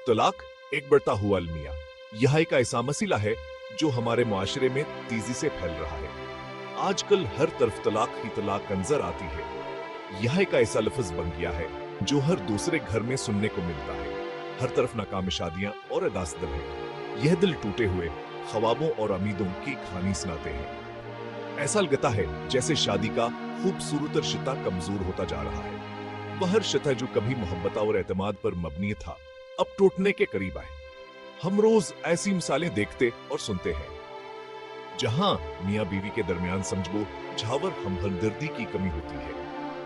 तलाक एक बढ़ता हुआ अलमिया। यह एक ऐसा मसला है जो हमारे मुआशरे में तेजी से फैल रहा है। आजकल हर तरफ तलाक ही तलाक नजर आती है। यह एक ऐसा लफ्ज बन गया है जो हर दूसरे घर में सुनने को मिलता है। हर तरफ नाकाम शादियां और अदास दिल है। यह दिल टूटे हुए ख्वाबों और उम्मीदों की कहानी सुनाते हैं। ऐसा लगता है जैसे शादी का खूबसूरत रिश्ता कमजोर होता जा रहा है। वह रिश्ता जो कभी मोहब्बत और एतमाद पर मबनी था, अब टूटने के करीब आए। हम रोज ऐसी मिसालें देखते और सुनते हैं जहां मियां बीवी के दरमियान समझो झावर हमदर्दी की कमी होती है।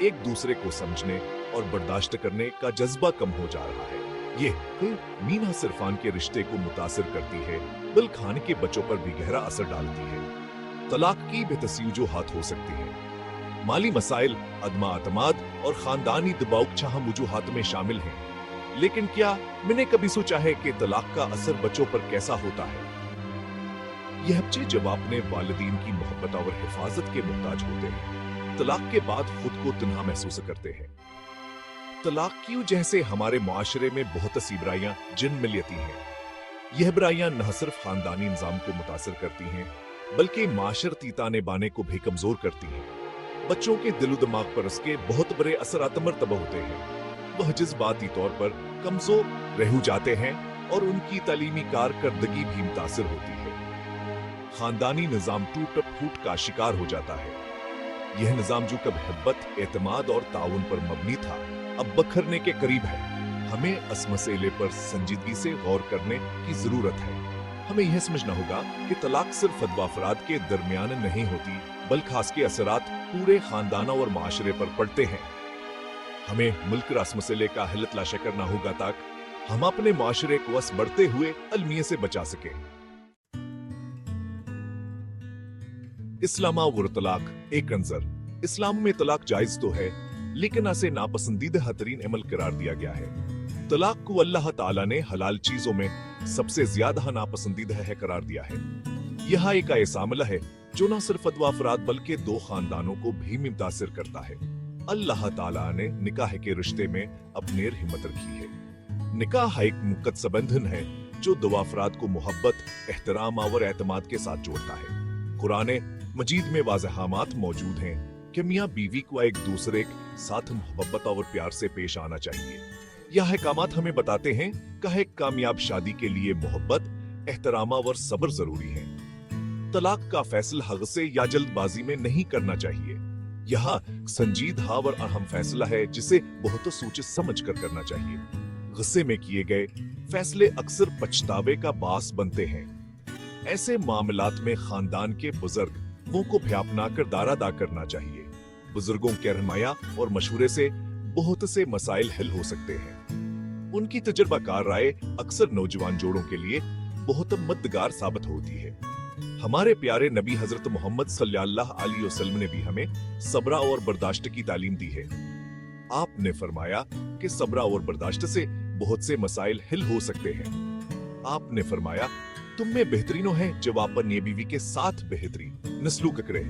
एक दूसरे को समझने और बर्दाश्त करने का जज्बा कम हो जा रहा है। ये मीना सिरफान के रिश्ते को मुतासिर करती है, बल्कि खान के बच्चों पर भी गहरा असर डालती है। तलाक की बेतसी वजूहात हो सकती है। माली मसाइल, अदमा अतमाद और खानदानी दबाव चाह वजूहात में शामिल हैं। लेकिन क्या मैंने कभी सोचा है कि तलाक का असर बच्चों पर कैसा होता है? यह बच्चे जब अपने वालिदीन की मोहब्बत और हिफाजत के मुहताज होते हैं, तलाक के बाद खुद को तन्हा महसूस करते हैं। तलाक की वजह से हमारे मुआशरे में बहुत सी बुराइयां जन्म लेती हैं। यह बुराइयां न सिर्फ खानदानी निजाम को मुतासर करती हैं, बल्कि माशरती ताने बाने को भी कमजोर करती हैं। बच्चों के दिलो दिमाग पर इसके बहुत बड़े असरात मरतबा होते हैं। वह जज्बाती तौर पर कमजोर रह जाते हैं और उनकी तालीमी कारकर्दगी भी मुतासिर होती है। खानदानी निजाम टूट फूट का शिकार हो जाता है। यह निजाम जो कब मोहब्बत, एतमाद और ताउन पर मबनी था, अब बखरने के करीब है। हमें इस मसले पर संजीदगी से गौर करने की जरूरत है। हमें यह समझना होगा कि तलाक सिर्फ अदवा अफराद के दरमियान नहीं होती, बल्कि खास के असरात पूरे खानदानों और माशरे पर पड़ते हैं। हमें मुल्क का इस मसले का हल तलाश करना होगा ताकि हम अपने माशरे को इस बढ़ते हुए अलमिये से बचा सके। इस्लाम और तलाक एक नजर। इस्लाम में तलाक जायज तो है, लेकिन इसे नापसंदीदा तरीन अमल करार दिया गया है। तलाक को अल्लाह ताला ने हलाल चीजों में सबसे ज्यादा नापसंदीदा है करार दिया है। यह एक ऐसा अमल है जो न सिर्फ अदवा अफराद बल्कि दो खानदानों को भी मुतासिर करता है। अल्लाह ताला ने निकाह के रिश्ते में अपनी हिम्मत रखी है। निकाह एक मुकद्दस बंधन है जो दो अफराद को मोहब्बत, एहतराम और एतमाद के साथ जोड़ता है। कुरान मजीद में वाज़ेहात मौजूद हैं कि मियाँ बीवी को एक दूसरे के साथ मोहब्बत और प्यार से पेश आना चाहिए। यह अहकामात हमें बताते हैं कि एक कामयाब शादी के लिए मोहब्बत, एहतराम और सब्र जरूरी है। तलाक का फैसला गुस्से या जल्दबाजी में नहीं करना चाहिए। यह संजीदा और अहम फैसला है जिसे बहुत सोच समझ कर करना चाहिए। गुस्से में किए गए फैसले अक्सर पछतावे का बास बनते हैं। ऐसे मामलात में खानदान के बुजुर्गों को भी अपना किरदार अदा करना चाहिए। बुजुर्गों के रहनुमाई और मशवरे से बहुत से मसाइल हल हो सकते हैं। उनकी तजुर्बाकार राय अक्सर नौजवान जोड़ों के लिए बहुत मददगार साबित होती है। हमारे प्यारे नबी हजरत मोहम्मद सल्लल्लाहु अलैहि वसल्लम ने भी हमें सब्र और बर्दाश्त की तालीम दी है। आपने फरमाया कि सब्र और बर्दाश्त से बहुत से मसाइल हल हो सकते हैं। आपने फरमाया, तुम में बेहतरीनो है जब आप अपनी बीवी के साथ बेहतरीन नस्लूक करे।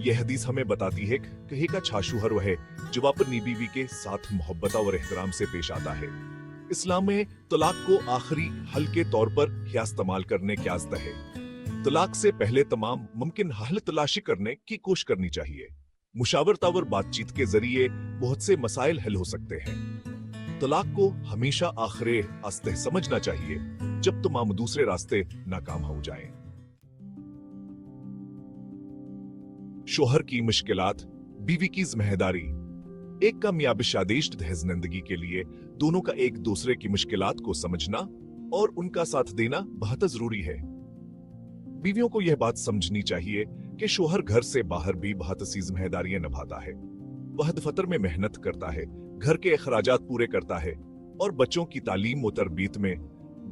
यह हदीस हमें बताती है कि एक अच्छा शौहर वह है जो अपनी बीवी के साथ मोहब्बत और एहतराम से पेश आता है। इस्लाम में तलाक को आखिरी हल के तौर पर क्या इस्तेमाल करने की आज़त है। तलाक से पहले तमाम मुमकिन हल तलाशी करने की कोशिश करनी चाहिए। मुशावरत और बातचीत के जरिए बहुत से मसाइल हल हो सकते हैं। तलाक को हमेशा आखिरी रास्ते समझना चाहिए जब तमाम दूसरे रास्ते नाकाम हो जाएं। शोहर की मुश्किलात, बीवी की जिम्मेदारी। एक कामयाब शादीशुदा जिंदगी के लिए दोनों का एक दूसरे की मुश्किलात को समझना और उनका साथ देना बहुत जरूरी है। बीवियों को यह बात समझनी चाहिए कि शोहर घर से बाहर भी बहुत सी जिम्मेदारियां निभाता है। वह दफ्तर में मेहनत करता है, घर के अखराजात पूरे करता है और बच्चों की तालीम और तरबियत में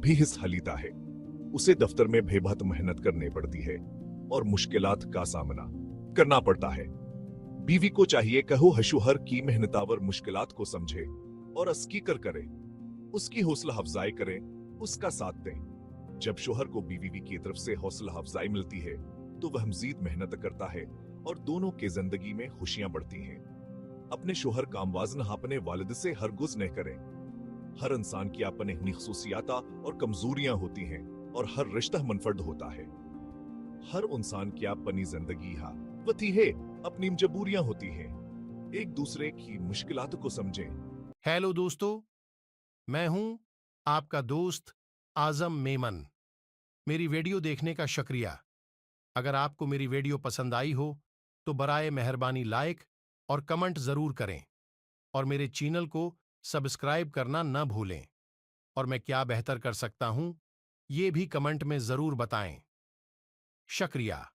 भी हिस्सा लेता है। उसे दफ्तर में भी बहुत मेहनत करनी पड़ती है और मुश्किलात का सामना करना पड़ता है। बीवी को चाहिए कहो शोहर की मेहनत और मुश्किलात को समझे और उसकी कर करे, उसकी हौसला अफजाई करें, उसका साथ दें। जब शोहर को बीवी की तरफ से हौसला अफजाई मिलती है तो वह मजीद मेहनत करता है और दोनों के जिंदगी में खुशियां बढ़ती हैं। अपने शोहर काम वाजन अपने वालिद से हरगिज़ न करें। हर इंसान की अपनी खसूसियात और कमजोरियां होती हैं और हर रिश्ता मुनफर्द होता है। हर इंसान की अपनी जिंदगी वती है, अपनी मजबूरियां होती हैं। एक दूसरे की मुश्किलातों को समझें। हेलो दोस्तों, मैं हूं आपका दोस्त आजम मेमन। मेरी वीडियो देखने का शुक्रिया। अगर आपको मेरी वीडियो पसंद आई हो तो बराए मेहरबानी लाइक और कमेंट जरूर करें और मेरे चैनल को सब्सक्राइब करना न भूलें। और मैं क्या बेहतर कर सकता हूं ये भी कमेंट में जरूर बताएं। शुक्रिया।